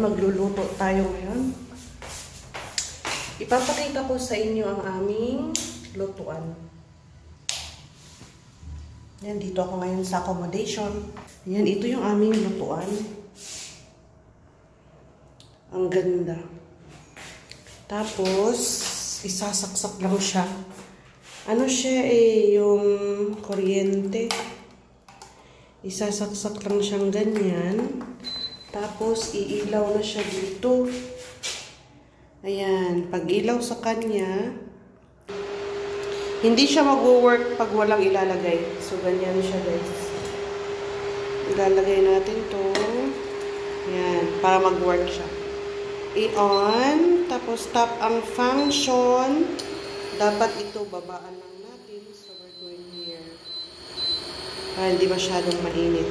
Ayan, magluluto tayo ngayon. Ipapakita ko sa inyo ang aming lutuan. Ayan, dito ako ngayon sa accommodation. Ayan, ito yung aming lutuan. Ang ganda. Tapos, isasaksak lang siya. Ano siya yung kuryente. Isasaksak lang siyang ganyan. Tapos, iilaw na siya dito. Ayan, pag ilaw sa kanya, hindi siya mag-work pag walang ilalagay. So, ganyan siya, guys. Ilalagay natin to. Ayan, para mag-work siya. I-on, tapos tap ang function. Dapat ito, babaan lang natin. So, we're going here. Para hindi masyadong mainit.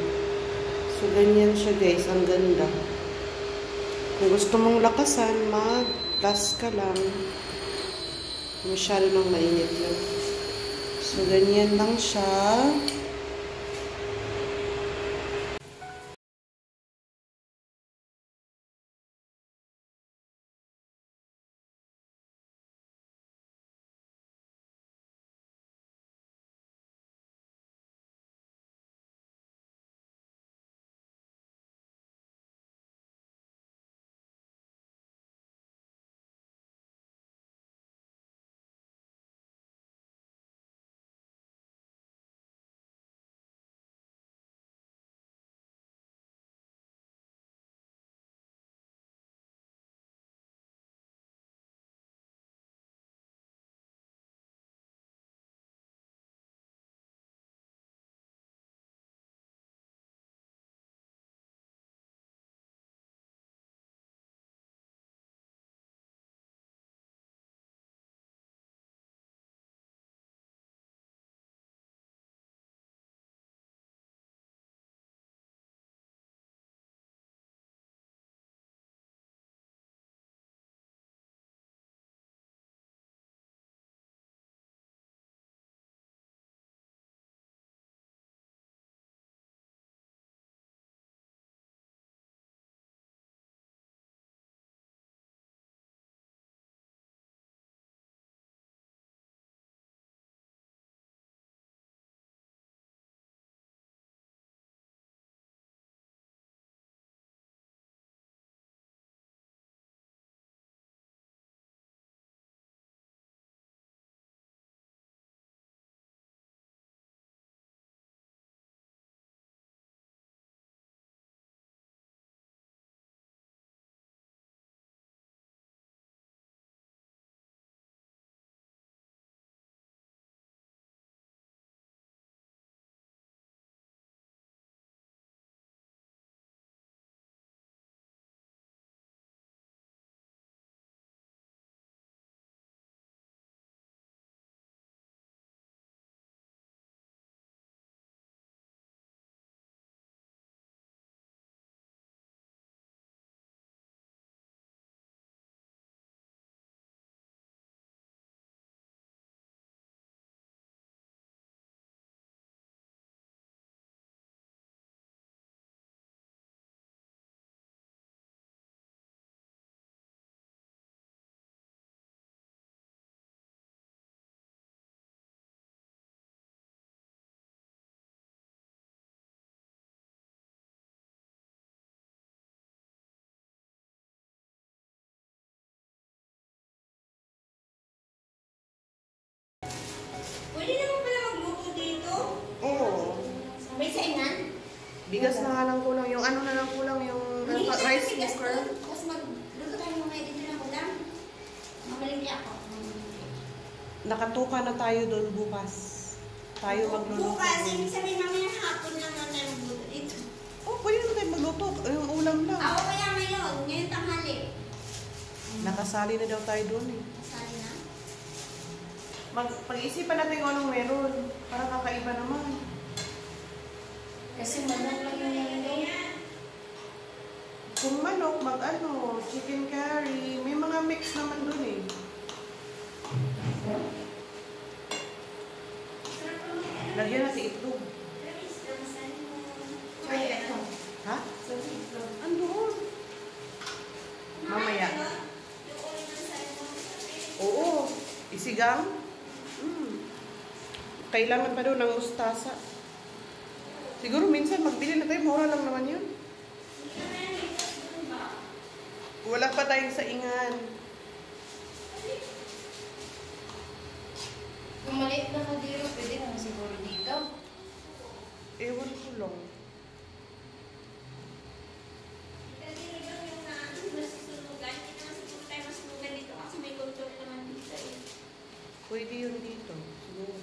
So, ganyan siya, guys. Ang ganda. Kung gusto mong lakasan, mag-plus ka lang. Masyado nang mainit lang. So, ganyan lang siya. Pwede naman pala magluto dito? Oo. May sainan? Bigas na nga lang kulang. Yung ano na lang kulang, yung rice cooker. Tapos magluto tayo mga dito ng ulam. Mamalingki ako. Nakatuka na tayo doon bukas. Tayo magluluto. Bukas, ibig sabihin mamaya hapon naman tayo magluto dito. Oh, pwede naman tayo magluto. Yung ulam lang. Ako kaya ngayon, ngayon tanghali. Nakasali na daw tayo doon eh. Kasali na? Pag-isipan natin kung anong meron. Para kakaiba naman. Kasi manok lang yung nilagay. Kung manok, mag-ano, chicken curry. May mga mix naman doon eh. Lagyan natin itlog. Ha? Andun. Sisigang? Kailangan pa daw ng mustasa. Siguro minsan magbili na tayo, mura lang naman yun. Wala pa tayong saingan. Kung maliit na kadiro, pwede naman siguro dito. Ewan ko lang. Pwede yun dito. Siguro.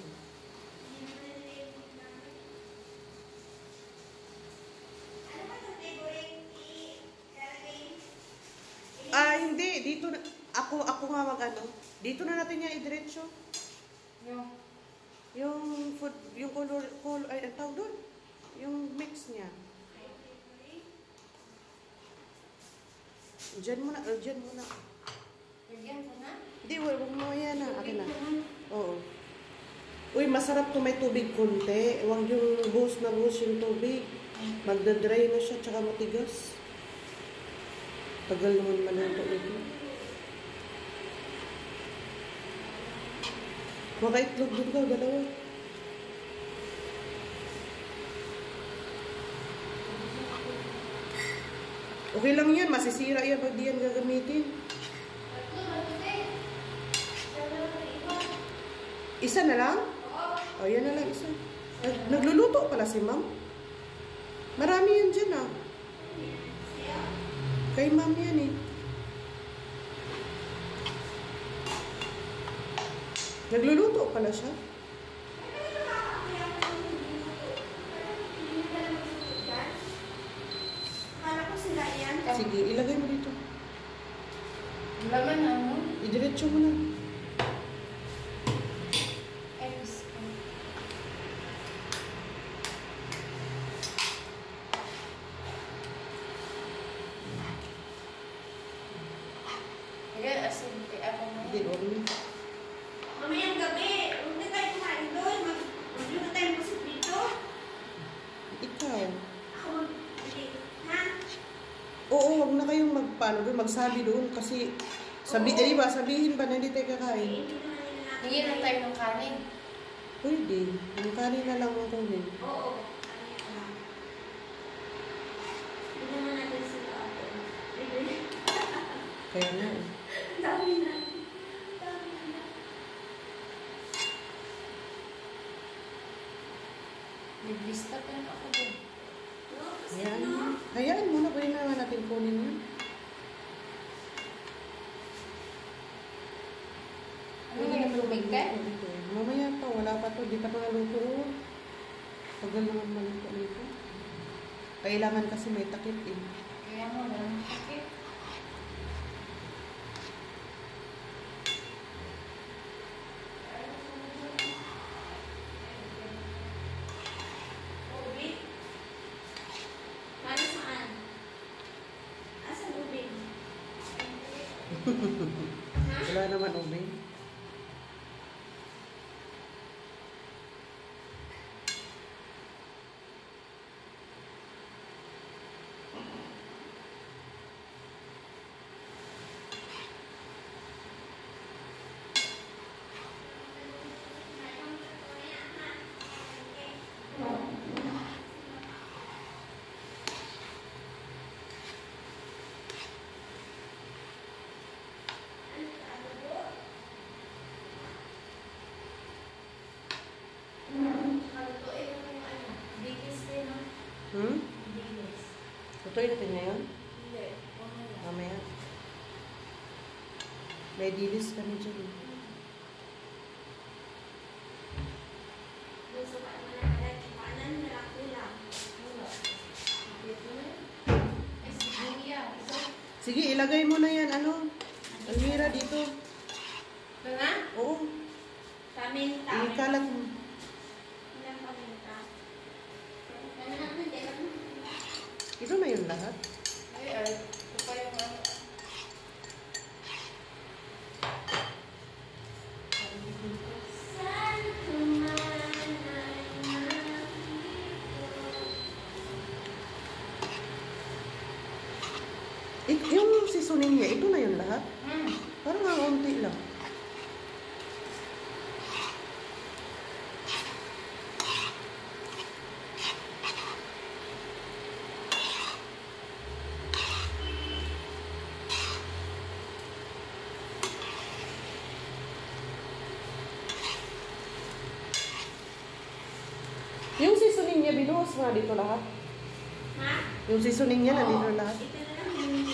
Hindi. Dito na. Ako nga mag-ano. Dito na natin yung idiretso. Yung food, yung color, ay, ang tawag doon. Yung mix niya. Diyan muna, diyan muna. Diyan ko na? Hindi, huwag mo yan na. Akin na. Oo. Uy, masarap to, may tubig konti. Huwag yung buhos na buhos yung tubig. Magdadry na siya, tsaka matigas. Tagal naman maluto ito. Maka-itlog dun ka, dalawa. Okay lang yan, masisira yan pag di yan gagamitin. Isa na lang? O, yan na lang isa. Nagluluto pala si ma'am. Marami yan dyan ah. Kay ma'am yan eh. Nagluluto pala siya. Sige, ilagay mo dito. Laman ano? Idiretso mo na. Hindi, huwag mo. Mamayang gabi, huwag na tayo kumain doon. Huwag na tayo masuk dito. Ikaw. Ako ha? Oo, huwag na kayong magsabi doon kasi sabihin ba na hindi tayo kakain? Hingin na tayo ng kanin. Pwede. Yung kanin na lang ako din. Oo. Hindi naman natin sila ako. Kaya na. Dami na. Naglista pa na ako doon. Ayan. Hayaan mo na. Pwede naman natin kunin yun. Ano nga tubig ka? Mamaya pa. Wala pa to. Di pa ito naluto. Tagal naman maluto nito. Kailangan kasi may takip eh. Kaya mo lang takip. Wala naman ube. Tutuin natin ngayon? Hindi. Mamaya. May dilis kami dyan. Sige, ilagay mo na yan. Ano? Almira, dito. Ito na? Oo. Paminta. Ikalat mo. Ilang paminta? Ito na yun lahat. Ay. Ito pa yung ano. Yung sisunin niya, ito na yun lahat. Parang ang unti lang. Yung seasoning niya, binuhos mo na dito lahat. Ha? Yung seasoning niya, Oo. nandito lahat. Ito na lang yung...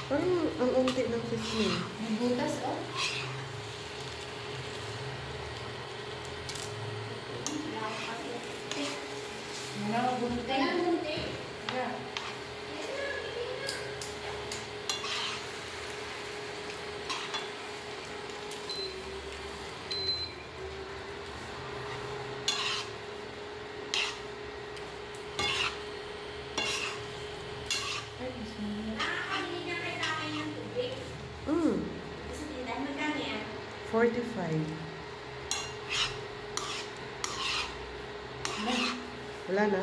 Parang ang unti ng seasoning. May butas, oh. Wala akong kasi. Wala akong bunti. Wala akong bunti. Wala. Nakakabili na kayo sa akin ng tubig. Kasi tindahan, magkano yan? 45. Wala na.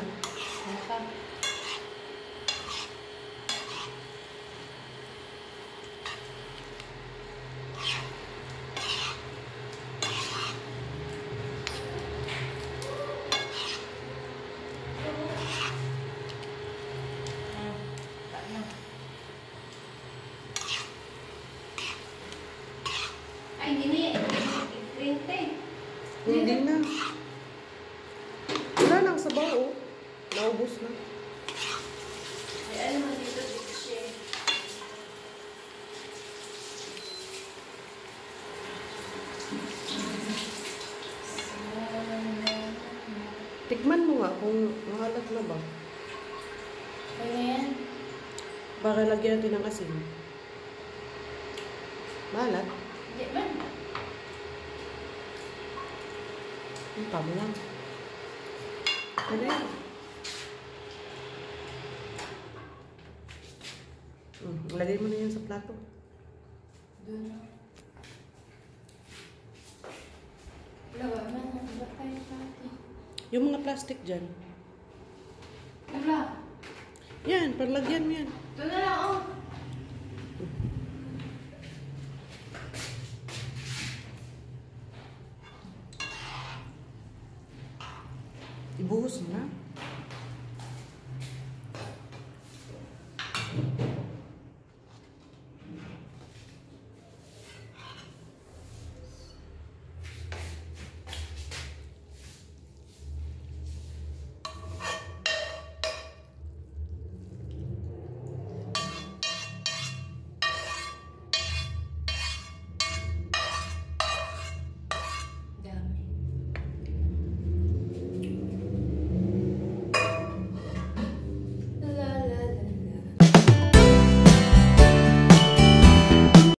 Ay, hindi na yan. Green tea. Hindi na. Wala nang sabaw, oh. Naubos na. Ay, ano man dito, dito siya. Tikman mo nga kung mahalat na ba. Ay, na yan. Baka lagyan natin ng asin. Mahalat? Hindi man. Ang tama lang. Ano yan? Lagay mo na yan sa plato. Doon na. Wala ba man? Wala tayo pati. Yung mga plastic dyan. Wala. Yan, panlagyan mo yan. Doon na lang, oh. Ibuhos mo na.